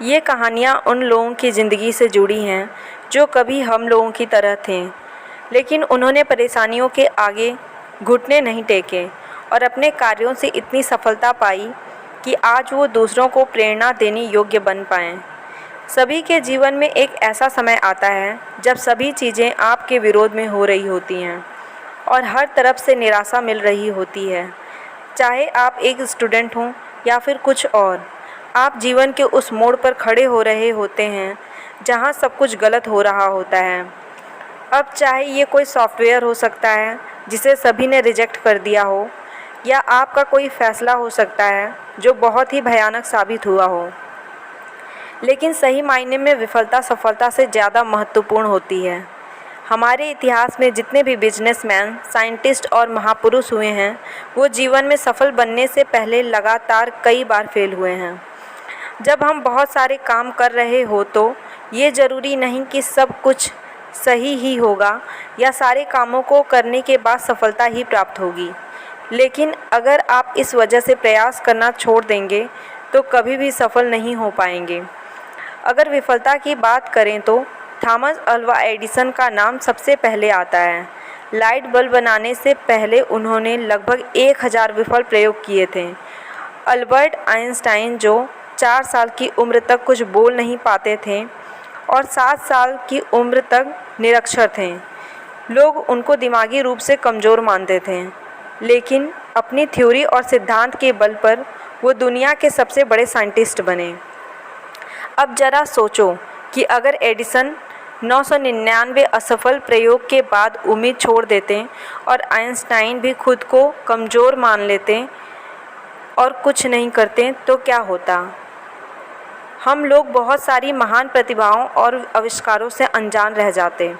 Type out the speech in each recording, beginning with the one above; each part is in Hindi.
ये कहानियाँ उन लोगों की ज़िंदगी से जुड़ी हैं जो कभी हम लोगों की तरह थे, लेकिन उन्होंने परेशानियों के आगे घुटने नहीं टेके और अपने कार्यों से इतनी सफलता पाई कि आज वो दूसरों को प्रेरणा देने योग्य बन पाएँ। सभी के जीवन में एक ऐसा समय आता है जब सभी चीज़ें आपके विरोध में हो रही होती हैं और हर तरफ से निराशा मिल रही होती है। चाहे आप एक स्टूडेंट हों या फिर कुछ और, आप जीवन के उस मोड़ पर खड़े हो रहे होते हैं जहां सब कुछ गलत हो रहा होता है। अब चाहे ये कोई सॉफ्टवेयर हो सकता है जिसे सभी ने रिजेक्ट कर दिया हो, या आपका कोई फ़ैसला हो सकता है जो बहुत ही भयानक साबित हुआ हो। लेकिन सही मायने में विफलता सफलता से ज़्यादा महत्वपूर्ण होती है। हमारे इतिहास में जितने भी बिजनेसमैन, साइंटिस्ट और महापुरुष हुए हैं, वो जीवन में सफल बनने से पहले लगातार कई बार फेल हुए हैं। जब हम बहुत सारे काम कर रहे हो तो ये ज़रूरी नहीं कि सब कुछ सही ही होगा या सारे कामों को करने के बाद सफलता ही प्राप्त होगी। लेकिन अगर आप इस वजह से प्रयास करना छोड़ देंगे तो कभी भी सफल नहीं हो पाएंगे। अगर विफलता की बात करें तो थॉमस अल्वा एडिसन का नाम सबसे पहले आता है। लाइट बल्ब बनाने से पहले उन्होंने लगभग 1000 विफल प्रयोग किए थे। अल्बर्ट आइंस्टाइन जो 4 साल की उम्र तक कुछ बोल नहीं पाते थे और 7 साल की उम्र तक निरक्षर थे, लोग उनको दिमागी रूप से कमज़ोर मानते थे, लेकिन अपनी थ्योरी और सिद्धांत के बल पर वो दुनिया के सबसे बड़े साइंटिस्ट बने। अब ज़रा सोचो कि अगर एडिसन 999 असफल प्रयोग के बाद उम्मीद छोड़ देते और आइंस्टाइन भी खुद को कमज़ोर मान लेते और कुछ नहीं करते तो क्या होता। हम लोग बहुत सारी महान प्रतिभाओं और आविष्कारों से अनजान रह जाते।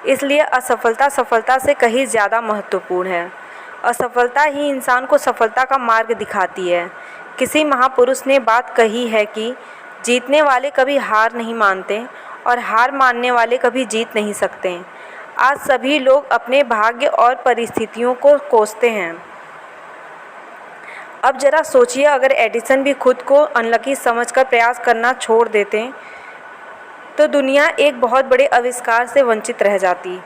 इसलिए असफलता सफलता से कहीं ज़्यादा महत्वपूर्ण है। असफलता ही इंसान को सफलता का मार्ग दिखाती है। किसी महापुरुष ने बात कही है कि जीतने वाले कभी हार नहीं मानते और हार मानने वाले कभी जीत नहीं सकते। आज सभी लोग अपने भाग्य और परिस्थितियों को कोसते हैं। अब ज़रा सोचिए, अगर एडिसन भी खुद को अनलकी समझकर प्रयास करना छोड़ देते तो दुनिया एक बहुत बड़े आविष्कार से वंचित रह जाती।